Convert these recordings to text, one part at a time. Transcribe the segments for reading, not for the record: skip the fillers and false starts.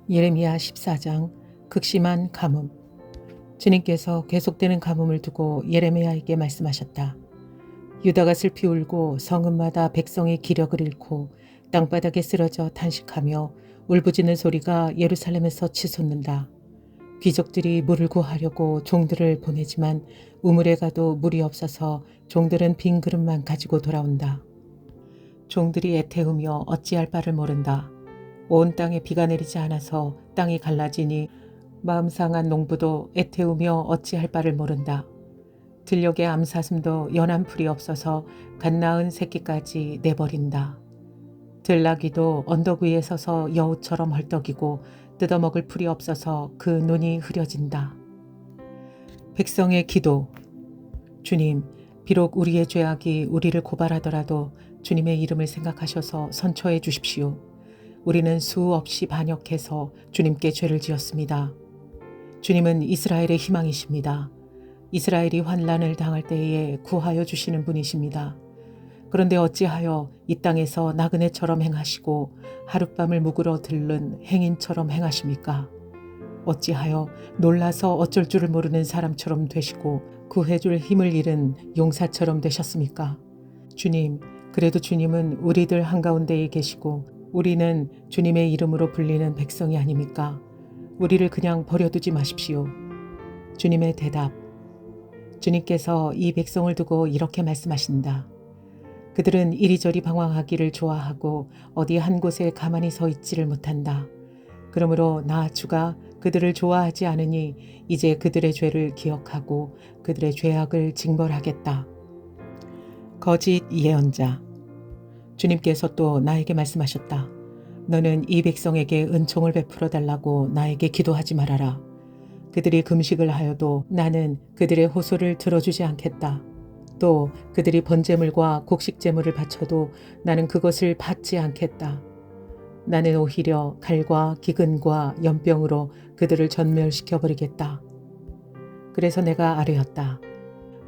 예레미야 14장 극심한 가뭄. 주님께서 계속되는 가뭄을 두고 예레미야에게 말씀하셨다. 유다가 슬피 울고 성읍마다 백성의 기력을 잃고 땅바닥에 쓰러져 탄식하며 울부짖는 소리가 예루살렘에서 치솟는다. 귀족들이 물을 구하려고 종들을 보내지만 우물에 가도 물이 없어서 종들은 빈 그릇만 가지고 돌아온다. 종들이 애태우며 어찌할 바를 모른다. 온 땅에 비가 내리지 않아서 땅이 갈라지니 마음 상한 농부도 애태우며 어찌할 바를 모른다. 들녘의 암사슴도 연한 풀이 없어서 갓 낳은 새끼까지 내버린다. 들나귀도 언덕 위에 서서 여우처럼 헐떡이고 뜯어먹을 풀이 없어서 그 눈이 흐려진다. 백성의 기도. 주님, 비록 우리의 죄악이 우리를 고발하더라도 주님의 이름을 생각하셔서 선처해 주십시오. 우리는 수없이 반역해서 주님께 죄를 지었습니다. 주님은 이스라엘의 희망이십니다. 이스라엘이 환난을 당할 때에 구하여 주시는 분이십니다. 그런데 어찌하여 이 땅에서 나그네처럼 행하시고 하룻밤을 묵으러 들른 행인처럼 행하십니까? 어찌하여 놀라서 어쩔 줄을 모르는 사람처럼 되시고 구해줄 힘을 잃은 용사처럼 되셨습니까? 주님, 그래도 주님은 우리들 한가운데에 계시고 우리는 주님의 이름으로 불리는 백성이 아닙니까? 우리를 그냥 버려두지 마십시오. 주님의 대답. 주님께서 이 백성을 두고 이렇게 말씀하신다. 그들은 이리저리 방황하기를 좋아하고 어디 한 곳에 가만히 서 있지를 못한다. 그러므로 나 주가 그들을 좋아하지 않으니 이제 그들의 죄를 기억하고 그들의 죄악을 징벌하겠다. 거짓 예언자. 주님께서 또 나에게 말씀하셨다. 너는 이 백성에게 은총을 베풀어 달라고 나에게 기도하지 말아라. 그들이 금식을 하여도 나는 그들의 호소를 들어주지 않겠다. 또 그들이 번제물과 곡식제물을 바쳐도 나는 그것을 받지 않겠다. 나는 오히려 칼과 기근과 연병으로 그들을 전멸시켜버리겠다. 그래서 내가 아뢰었다.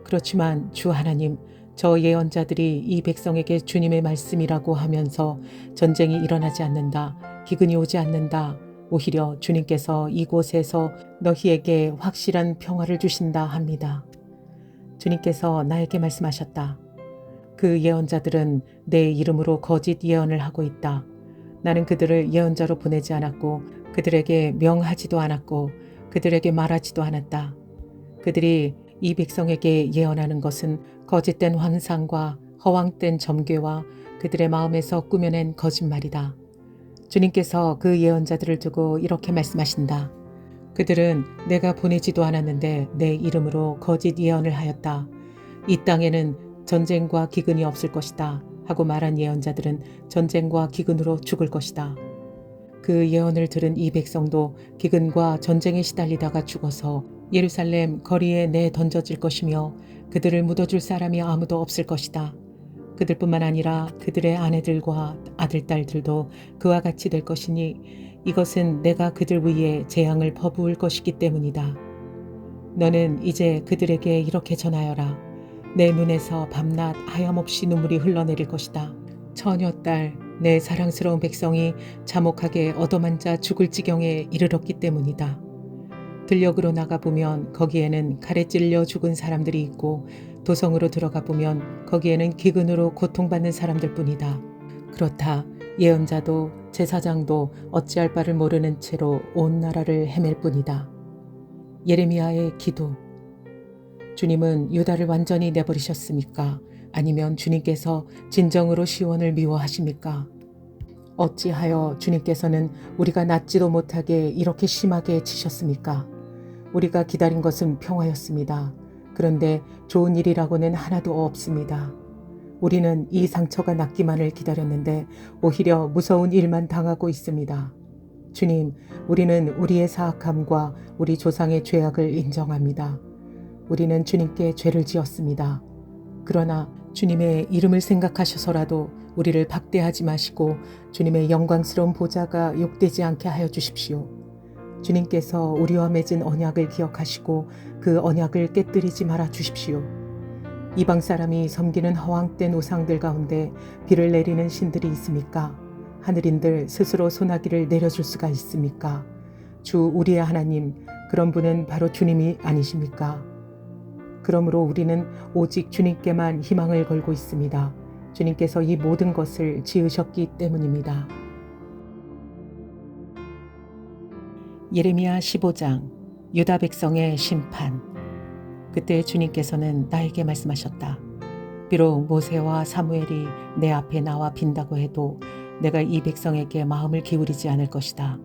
그렇지만 주 하나님, 저 예언자들이 이 백성에게 주님의 말씀이라고 하면서 전쟁이 일어나지 않는다, 기근이 오지 않는다, 오히려 주님께서 이곳에서 너희에게 확실한 평화를 주신다 합니다. 주님께서 나에게 말씀하셨다. 그 예언자들은 내 이름으로 거짓 예언을 하고 있다. 나는 그들을 예언자로 보내지 않았고 그들에게 명하지도 않았고 그들에게 말하지도 않았다. 그들이 이 백성에게 예언하는 것은 거짓된 환상과 허황된 점괘와 그들의 마음에서 꾸며낸 거짓말이다. 주님께서 그 예언자들을 두고 이렇게 말씀하신다. 그들은 내가 보내지도 않았는데 내 이름으로 거짓 예언을 하였다. 이 땅에는 전쟁과 기근이 없을 것이다 하고 말한 예언자들은 전쟁과 기근으로 죽을 것이다. 그 예언을 들은 이 백성도 기근과 전쟁에 시달리다가 죽어서 예루살렘 거리에 내던져질 것이며 그들을 묻어줄 사람이 아무도 없을 것이다. 그들뿐만 아니라 그들의 아내들과 아들, 딸들도 그와 같이 될 것이니 이것은 내가 그들 위에 재앙을 퍼부을 것이기 때문이다. 너는 이제 그들에게 이렇게 전하여라. 내 눈에서 밤낮 하염없이 눈물이 흘러내릴 것이다. 처녀딸, 내 사랑스러운 백성이 참혹하게 얻어맞아 죽을 지경에 이르렀기 때문이다. 들녘으로 나가보면 거기에는 칼에 찔려 죽은 사람들이 있고 도성으로 들어가 보면 거기에는 기근으로 고통받는 사람들 뿐이다. 그렇다. 예언자도 제사장도 어찌할 바를 모르는 채로 온 나라를 헤맬 뿐이다. 예레미야의 기도. 주님은 유다를 완전히 내버리셨습니까? 아니면 주님께서 진정으로 시온을 미워하십니까? 어찌하여 주님께서는 우리가 낫지도 못하게 이렇게 심하게 치셨습니까? 우리가 기다린 것은 평화였습니다. 그런데 좋은 일이라고는 하나도 없습니다. 우리는 이 상처가 낫기만을 기다렸는데 오히려 무서운 일만 당하고 있습니다. 주님, 우리는 우리의 사악함과 우리 조상의 죄악을 인정합니다. 우리는 주님께 죄를 지었습니다. 그러나 주님의 이름을 생각하셔서라도 우리를 박대하지 마시고 주님의 영광스러운 보좌가 욕되지 않게 하여 주십시오. 주님께서 우리와 맺은 언약을 기억하시고 그 언약을 깨뜨리지 말아 주십시오. 이방 사람이 섬기는 허황된 우상들 가운데 비를 내리는 신들이 있습니까? 하늘인들 스스로 소나기를 내려줄 수가 있습니까? 주 우리의 하나님, 그런 분은 바로 주님이 아니십니까? 그러므로 우리는 오직 주님께만 희망을 걸고 있습니다. 주님께서 이 모든 것을 지으셨기 때문입니다. 예레미야 15장 유다 백성의 심판. 그때 주님께서는 나에게 말씀하셨다. 비록 모세와 사무엘이 내 앞에 나와 빈다고 해도 내가 이 백성에게 마음을 기울이지 않을 것이다.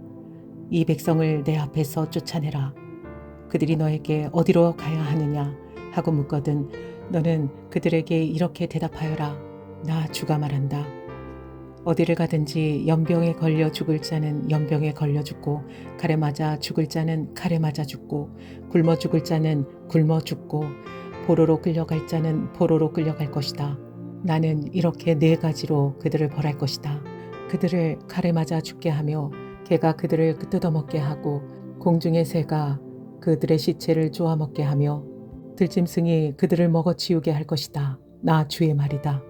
이 백성을 내 앞에서 쫓아내라. 그들이 너에게 어디로 가야 하느냐 하고 묻거든 너는 그들에게 이렇게 대답하여라. 나 주가 말한다. 어디를 가든지 연병에 걸려 죽을 자는 연병에 걸려 죽고 칼에 맞아 죽을 자는 칼에 맞아 죽고 굶어 죽을 자는 굶어 죽고 포로로 끌려갈 자는 포로로 끌려갈 것이다. 나는 이렇게 4가지로 그들을 벌할 것이다. 그들을 칼에 맞아 죽게 하며 개가 그들을 뜯어먹게 하고 공중의 새가 그들의 시체를 쪼아 먹게 하며 들짐승이 그들을 먹어치우게 할 것이다. 나 주의 말이다.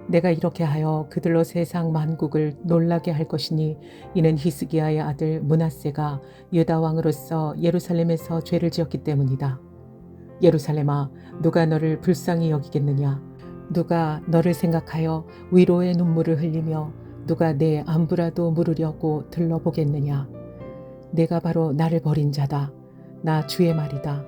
내가 이렇게 하여 그들로 세상 만국을 놀라게 할 것이니 이는 히스기야의 아들 므낫세가 유다 왕으로서 예루살렘에서 죄를 지었기 때문이다. 예루살렘아, 누가 너를 불쌍히 여기겠느냐? 누가 너를 생각하여 위로의 눈물을 흘리며 누가 내 안부라도 물으려고 들러보겠느냐? 내가 바로 나를 버린 자다. 나 주의 말이다.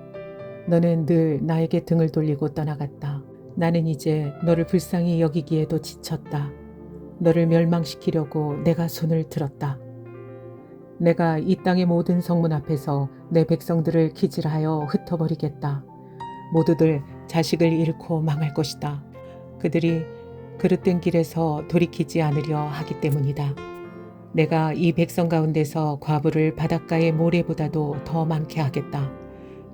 너는 늘 나에게 등을 돌리고 떠나갔다. 나는 이제 너를 불쌍히 여기기에도 지쳤다. 너를 멸망시키려고 내가 손을 들었다. 내가 이 땅의 모든 성문 앞에서 내 백성들을 기질하여 흩어버리겠다. 모두들 자식을 잃고 망할 것이다. 그들이 그릇된 길에서 돌이키지 않으려 하기 때문이다. 내가 이 백성 가운데서 과부를 바닷가의 모래보다도 더 많게 하겠다.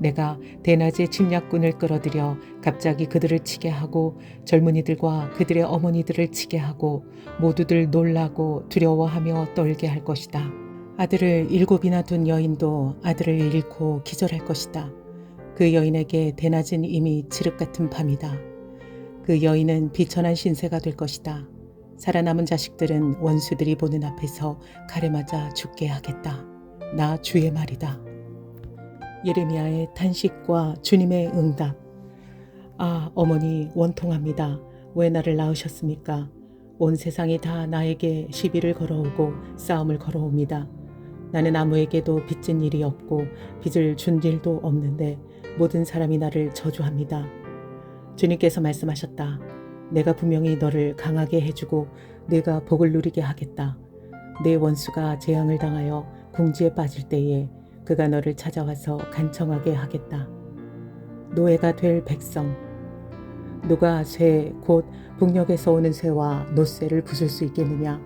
내가 대낮에 침략군을 끌어들여 갑자기 그들을 치게 하고 젊은이들과 그들의 어머니들을 치게 하고 모두들 놀라고 두려워하며 떨게 할 것이다. 아들을 7이나 둔 여인도 아들을 잃고 기절할 것이다. 그 여인에게 대낮은 이미 칠흑 같은 밤이다. 그 여인은 비천한 신세가 될 것이다. 살아남은 자식들은 원수들이 보는 앞에서 칼에 맞아 죽게 하겠다. 나 주의 말이다. 예레미야의 탄식과 주님의 응답. 아, 어머니 원통합니다. 왜 나를 낳으셨습니까? 온 세상이 다 나에게 시비를 걸어오고 싸움을 걸어옵니다. 나는 아무에게도 빚진 일이 없고 빚을 준 일도 없는데 모든 사람이 나를 저주합니다. 주님께서 말씀하셨다. 내가 분명히 너를 강하게 해주고 네가 복을 누리게 하겠다. 내 원수가 재앙을 당하여 궁지에 빠질 때에 그가 너를 찾아와서 간청하게 하겠다. 노예가 될 백성. 누가 쇠 곧 북녘에서 오는 쇠와 노쇠를 부술 수 있겠느냐?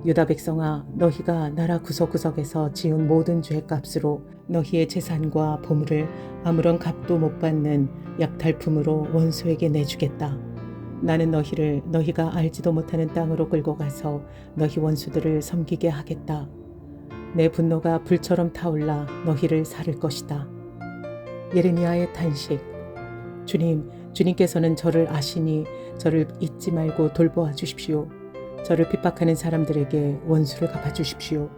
유다 백성아, 너희가 나라 구석구석에서 지은 모든 죄값으로 너희의 재산과 보물을 아무런 값도 못 받는 약탈품으로 원수에게 내주겠다. 나는 너희를 너희가 알지도 못하는 땅으로 끌고 가서 너희 원수들을 섬기게 하겠다. 내 분노가 불처럼 타올라 너희를 살을 것이다. 예레미야의 탄식. 주님께서는 저를 아시니 저를 잊지 말고 돌보아 주십시오. 저를 핍박하는 사람들에게 원수를 갚아주십시오.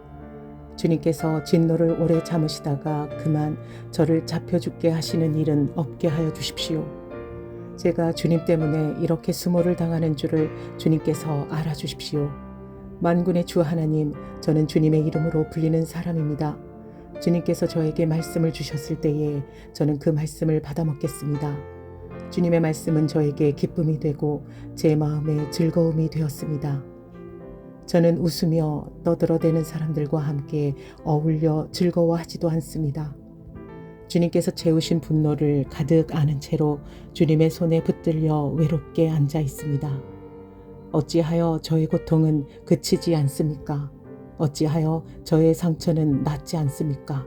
주님께서 진노를 오래 참으시다가 그만 저를 잡혀 죽게 하시는 일은 없게 하여 주십시오. 제가 주님 때문에 이렇게 수모를 당하는 줄을 주님께서 알아주십시오. 만군의 주 하나님, 저는 주님의 이름으로 불리는 사람입니다. 주님께서 저에게 말씀을 주셨을 때에 저는 그 말씀을 받아먹겠습니다. 주님의 말씀은 저에게 기쁨이 되고 제 마음에 즐거움이 되었습니다. 저는 웃으며 떠들어대는 사람들과 함께 어울려 즐거워하지도 않습니다. 주님께서 채우신 분노를 가득 안은 채로 주님의 손에 붙들려 외롭게 앉아 있습니다. 어찌하여 저의 고통은 그치지 않습니까? 어찌하여 저의 상처는 낫지 않습니까?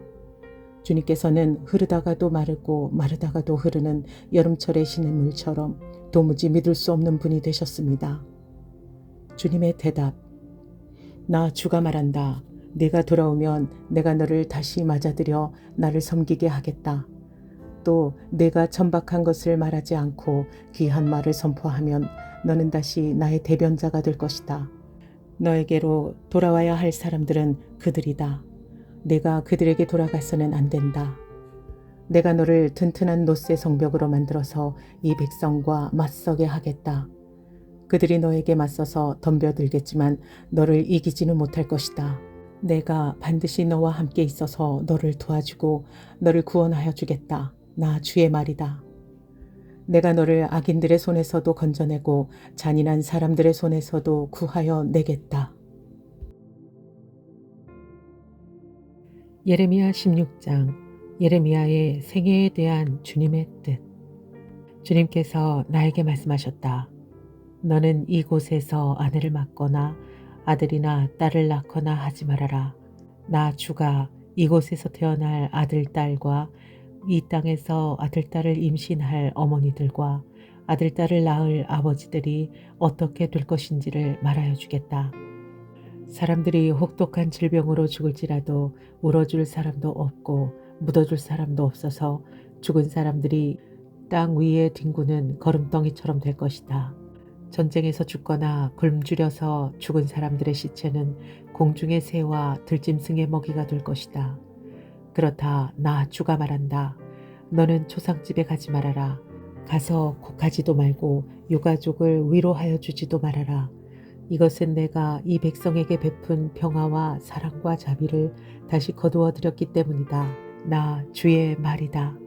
주님께서는 흐르다가도 마르고 마르다가도 흐르는 여름철의 시냇물처럼 도무지 믿을 수 없는 분이 되셨습니다. 주님의 대답. 나 주가 말한다. 네가 돌아오면 내가 너를 다시 맞아들여 나를 섬기게 하겠다. 또 내가 천박한 것을 말하지 않고 귀한 말을 선포하면 너는 다시 나의 대변자가 될 것이다. 너에게로 돌아와야 할 사람들은 그들이다. 내가 그들에게 돌아가서는 안 된다. 내가 너를 튼튼한 노쇠 성벽으로 만들어서 이 백성과 맞서게 하겠다. 그들이 너에게 맞서서 덤벼들겠지만 너를 이기지는 못할 것이다. 내가 반드시 너와 함께 있어서 너를 도와주고 너를 구원하여 주겠다. 나 주의 말이다. 내가 너를 악인들의 손에서도 건져내고 잔인한 사람들의 손에서도 구하여 내겠다. 예레미야 16장. 예레미야의 생애에 대한 주님의 뜻. 주님께서 나에게 말씀하셨다. 너는 이곳에서 아내를 맡거나 아들이나 딸을 낳거나 하지 말아라. 나 주가 이곳에서 태어날 아들, 딸과 이 땅에서 아들, 딸을 임신할 어머니들과 아들, 딸을 낳을 아버지들이 어떻게 될 것인지를 말하여 주겠다. 사람들이 혹독한 질병으로 죽을지라도 울어줄 사람도 없고 묻어줄 사람도 없어서 죽은 사람들이 땅 위에 뒹구는 거름덩이처럼 될 것이다. 전쟁에서 죽거나 굶주려서 죽은 사람들의 시체는 공중의 새와 들짐승의 먹이가 될 것이다. 그렇다 나 주가 말한다. 너는 초상집에 가지 말아라. 가서 곡하지도 말고 유가족을 위로하여 주지도 말아라. 이것은 내가 이 백성에게 베푼 평화와 사랑과 자비를 다시 거두어 드렸기 때문이다. 나 주의 말이다.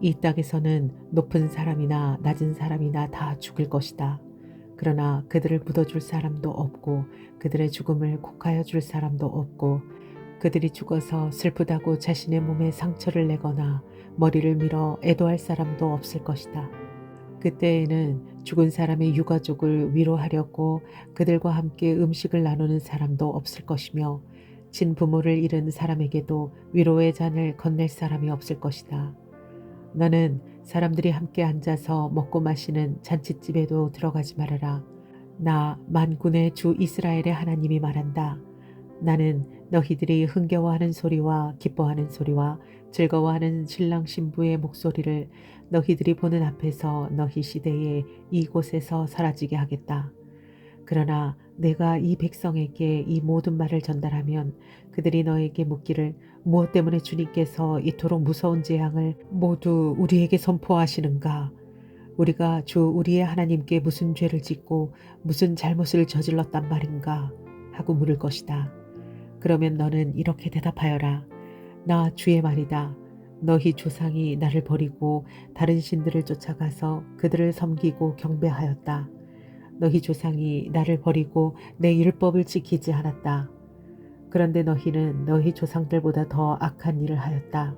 이 땅에서는 높은 사람이나 낮은 사람이나 다 죽을 것이다. 그러나 그들을 묻어줄 사람도 없고 그들의 죽음을 곡하여 줄 사람도 없고 그들이 죽어서 슬프다고 자신의 몸에 상처를 내거나 머리를 밀어 애도할 사람도 없을 것이다. 그때에는 죽은 사람의 유가족을 위로하려고 그들과 함께 음식을 나누는 사람도 없을 것이며 친부모를 잃은 사람에게도 위로의 잔을 건넬 사람이 없을 것이다. 너는 사람들이 함께 앉아서 먹고 마시는 잔칫집에도 들어가지 말아라. 나 만군의 주 이스라엘의 하나님이 말한다. 나는 너희들이 흥겨워하는 소리와 기뻐하는 소리와 즐거워하는 신랑 신부의 목소리를 너희들이 보는 앞에서 너희 시대에 이곳에서 사라지게 하겠다. 그러나 내가 이 백성에게 이 모든 말을 전달하면 그들이 너에게 묻기를 무엇 때문에 주님께서 이토록 무서운 재앙을 모두 우리에게 선포하시는가? 우리가 주 우리의 하나님께 무슨 죄를 짓고 무슨 잘못을 저질렀단 말인가? 하고 물을 것이다. 그러면 너는 이렇게 대답하여라. 나 주의 말이다. 너희 조상이 나를 버리고 다른 신들을 쫓아가서 그들을 섬기고 경배하였다. 너희 조상이 나를 버리고 내 율법을 지키지 않았다. 그런데 너희는 너희 조상들보다 더 악한 일을 하였다.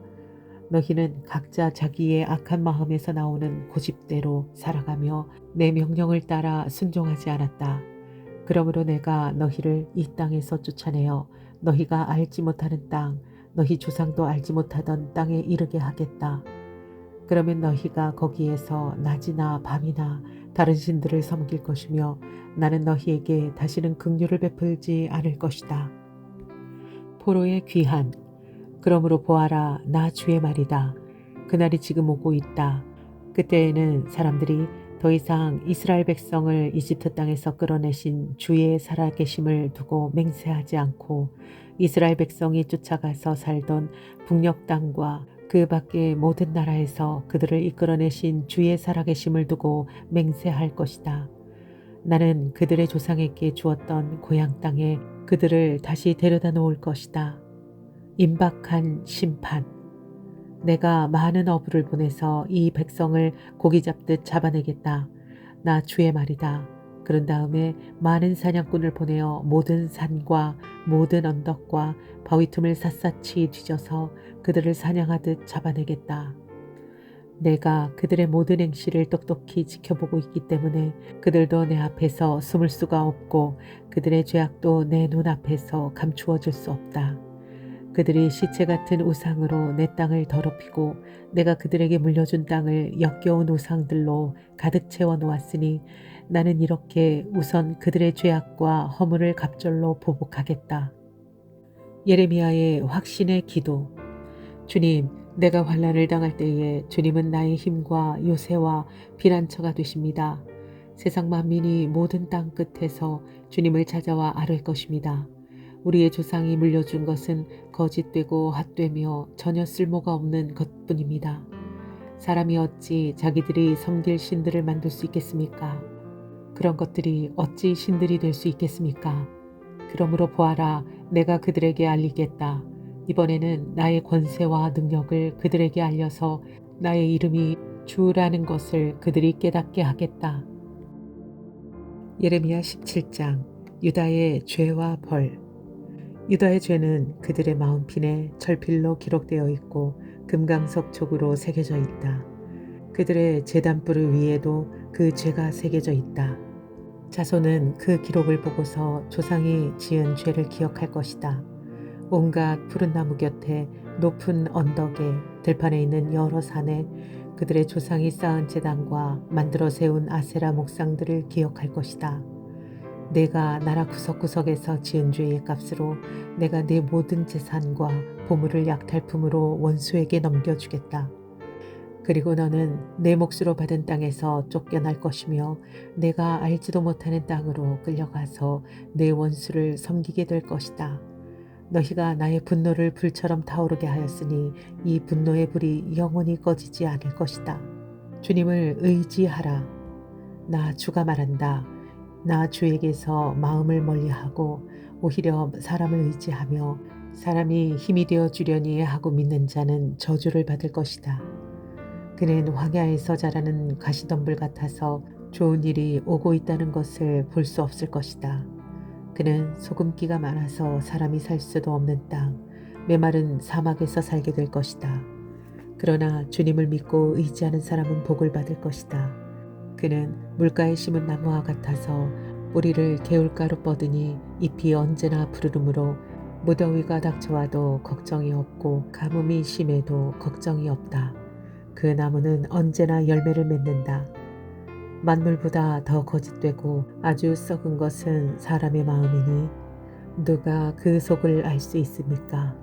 너희는 각자 자기의 악한 마음에서 나오는 고집대로 살아가며 내 명령을 따라 순종하지 않았다. 그러므로 내가 너희를 이 땅에서 쫓아내어 너희가 알지 못하는 땅, 너희 조상도 알지 못하던 땅에 이르게 하겠다. 그러면 너희가 거기에서 낮이나 밤이나 다른 신들을 섬길 것이며 나는 너희에게 다시는 긍휼을 베풀지 않을 것이다. 포로의 귀한. 그러므로 보아라, 나 주의 말이다. 그날이 지금 오고 있다. 그때에는 사람들이 더 이상 이스라엘 백성을 이집트 땅에서 끌어내신 주의 살아계심을 두고 맹세하지 않고 이스라엘 백성이 쫓아가서 살던 북녘 땅과 그 밖의 모든 나라에서 그들을 이끌어내신 주의 살아계심을 두고 맹세할 것이다. 나는 그들의 조상에게 주었던 고향 땅에 그들을 다시 데려다 놓을 것이다. 임박한 심판. 내가 많은 어부를 보내서 이 백성을 고기 잡듯 잡아내겠다. 나 주의 말이다. 그런 다음에 많은 사냥꾼을 보내어 모든 산과 모든 언덕과 바위 틈을 샅샅이 뒤져서 그들을 사냥하듯 잡아내겠다. 내가 그들의 모든 행실을 똑똑히 지켜보고 있기 때문에 그들도 내 앞에서 숨을 수가 없고 그들의 죄악도 내 눈앞에서 감추어질 수 없다. 그들이 시체 같은 우상으로 내 땅을 더럽히고 내가 그들에게 물려준 땅을 역겨운 우상들로 가득 채워 놓았으니 나는 이렇게 우선 그들의 죄악과 허물을 갑절로 보복하겠다. 예레미야의 확신의 기도. 주님, 내가 환난을 당할 때에 주님은 나의 힘과 요새와 피난처가 되십니다. 세상 만민이 모든 땅 끝에서 주님을 찾아와 아뢰 것입니다. 우리의 조상이 물려준 것은 거짓되고 헛되며 전혀 쓸모가 없는 것뿐입니다. 사람이 어찌 자기들이 섬길 신들을 만들 수 있겠습니까? 그런 것들이 어찌 신들이 될 수 있겠습니까? 그러므로 보아라, 내가 그들에게 알리겠다. 이번에는 나의 권세와 능력을 그들에게 알려서 나의 이름이 주라는 것을 그들이 깨닫게 하겠다. 예레미야 17장. 유다의 죄와 벌. 유다의 죄는 그들의 마음핀에 철필로 기록되어 있고 금강석 촉으로 새겨져 있다. 그들의 제단불 위에도 그 죄가 새겨져 있다. 자손은 그 기록을 보고서 조상이 지은 죄를 기억할 것이다. 온갖 푸른 나무 곁에 높은 언덕에 들판에 있는 여러 산에 그들의 조상이 쌓은 제단과 만들어 세운 아세라 목상들을 기억할 것이다. 내가 나라 구석구석에서 지은 죄의 값으로 내가 내 모든 재산과 보물을 약탈품으로 원수에게 넘겨주겠다. 그리고 너는 내 몫으로 받은 땅에서 쫓겨날 것이며 내가 알지도 못하는 땅으로 끌려가서 내 원수를 섬기게 될 것이다. 너희가 나의 분노를 불처럼 타오르게 하였으니 이 분노의 불이 영원히 꺼지지 않을 것이다. 주님을 의지하라. 나 주가 말한다. 나 주에게서 마음을 멀리하고 오히려 사람을 의지하며 사람이 힘이 되어 주려니 하고 믿는 자는 저주를 받을 것이다. 그는 황야에서 자라는 가시덤불 같아서 좋은 일이 오고 있다는 것을 볼 수 없을 것이다. 그는 소금기가 많아서 사람이 살 수도 없는 땅, 메마른 사막에서 살게 될 것이다. 그러나 주님을 믿고 의지하는 사람은 복을 받을 것이다. 그는 물가에 심은 나무와 같아서 뿌리를 개울가로 뻗으니 잎이 언제나 푸르름으로 무더위가 닥쳐와도 걱정이 없고 가뭄이 심해도 걱정이 없다. 그 나무는 언제나 열매를 맺는다. 만물보다 더 거짓되고 아주 썩은 것은 사람의 마음이니 누가 그 속을 알 수 있습니까?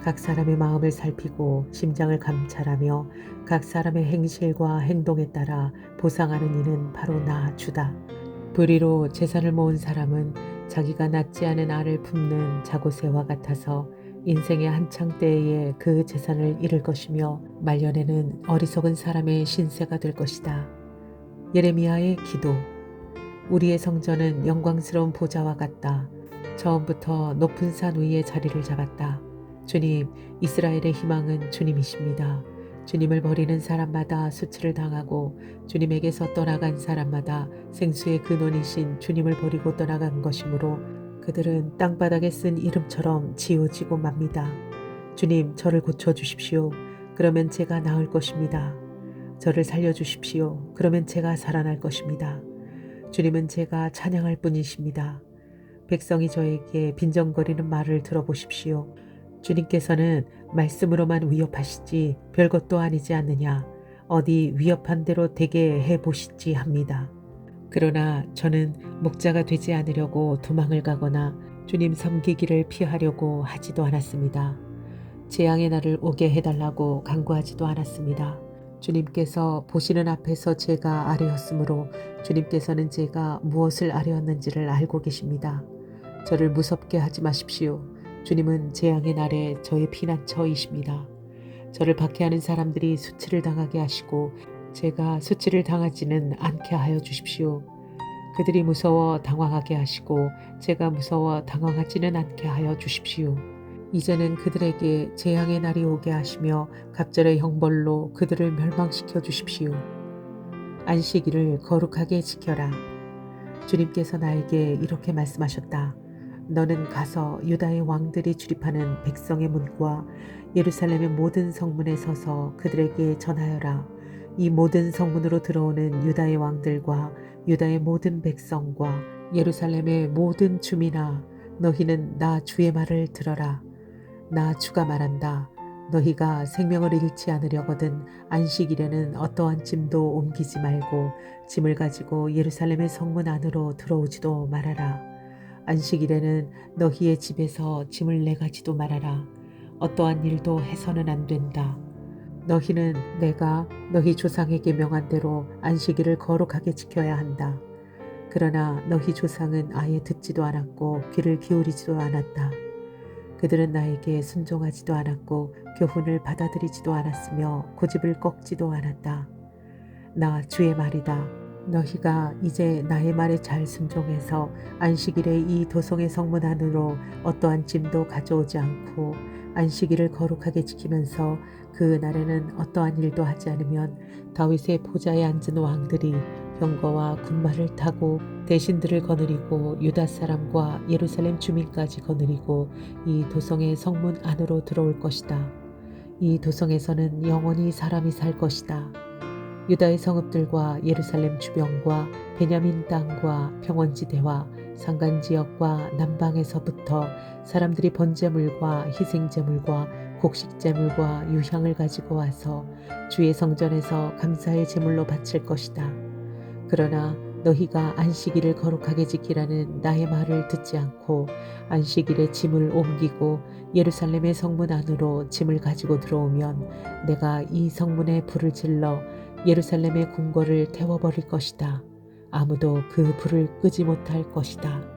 각 사람의 마음을 살피고 심장을 감찰하며 각 사람의 행실과 행동에 따라 보상하는 이는 바로 나 주다. 불의로 재산을 모은 사람은 자기가 낳지 않은 알을 품는 자고새와 같아서 인생의 한창 때에 그 재산을 잃을 것이며 말년에는 어리석은 사람의 신세가 될 것이다. 예레미야의 기도. 우리의 성전은 영광스러운 보좌와 같다. 처음부터 높은 산 위에 자리를 잡았다. 주님, 이스라엘의 희망은 주님이십니다. 주님을 버리는 사람마다 수치를 당하고 주님에게서 떠나간 사람마다 생수의 근원이신 주님을 버리고 떠나간 것이므로 그들은 땅바닥에 쓴 이름처럼 지워지고 맙니다. 주님, 저를 고쳐주십시오. 그러면 제가 나을 것입니다. 저를 살려주십시오. 그러면 제가 살아날 것입니다. 주님은 제가 찬양할 뿐이십니다. 백성이 저에게 빈정거리는 말을 들어보십시오. 주님께서는 말씀으로만 위협하시지 별것도 아니지 않느냐. 어디 위협한 대로 되게 해보시지 합니다. 그러나 저는 목자가 되지 않으려고 도망을 가거나 주님 섬기기를 피하려고 하지도 않았습니다. 재앙의 날을 오게 해달라고 간구하지도 않았습니다. 주님께서 보시는 앞에서 제가 아뢰었으므로 주님께서는 제가 무엇을 아뢰었는지를 알고 계십니다. 저를 무섭게 하지 마십시오. 주님은 재앙의 날에 저의 피난처이십니다. 저를 박해하는 사람들이 수치를 당하게 하시고 제가 수치를 당하지는 않게 하여 주십시오. 그들이 무서워 당황하게 하시고 제가 무서워 당황하지는 않게 하여 주십시오. 이제는 그들에게 재앙의 날이 오게 하시며 갑절의 형벌로 그들을 멸망시켜 주십시오. 안식일을 거룩하게 지켜라. 주님께서 나에게 이렇게 말씀하셨다. 너는 가서 유다의 왕들이 출입하는 백성의 문과 예루살렘의 모든 성문에 서서 그들에게 전하여라. 이 모든 성문으로 들어오는 유다의 왕들과 유다의 모든 백성과 예루살렘의 모든 주민아, 너희는 나 주의 말을 들어라. 나 주가 말한다. 너희가 생명을 잃지 않으려거든 안식일에는 어떠한 짐도 옮기지 말고 짐을 가지고 예루살렘의 성문 안으로 들어오지도 말아라. 안식일에는 너희의 집에서 짐을 내가지도 말아라. 어떠한 일도 해서는 안 된다. 너희는 내가 너희 조상에게 명한 대로 안식일을 거룩하게 지켜야 한다. 그러나 너희 조상은 아예 듣지도 않았고 귀를 기울이지도 않았다. 그들은 나에게 순종하지도 않았고 교훈을 받아들이지도 않았으며 고집을 꺾지도 않았다. 나 주의 말이다. 너희가 이제 나의 말에 잘 순종해서 안식일에 이 도성의 성문 안으로 어떠한 짐도 가져오지 않고 안식일을 거룩하게 지키면서 그 날에는 어떠한 일도 하지 않으면 다윗의 보좌에 앉은 왕들이 병거와 군마를 타고 대신들을 거느리고 유다 사람과 예루살렘 주민까지 거느리고 이 도성의 성문 안으로 들어올 것이다. 이 도성에서는 영원히 사람이 살 것이다. 유다의 성읍들과 예루살렘 주변과 베냐민 땅과 평원지대와 산간지역과 남방에서부터 사람들이 번제물과 희생제물과 곡식제물과 유향을 가지고 와서 주의 성전에서 감사의 제물로 바칠 것이다. 그러나 너희가 안식일을 거룩하게 지키라는 나의 말을 듣지 않고 안식일에 짐을 옮기고 예루살렘의 성문 안으로 짐을 가지고 들어오면 내가 이 성문에 불을 질러 예루살렘의 궁궐을 태워버릴 것이다. 아무도 그 불을 끄지 못할 것이다.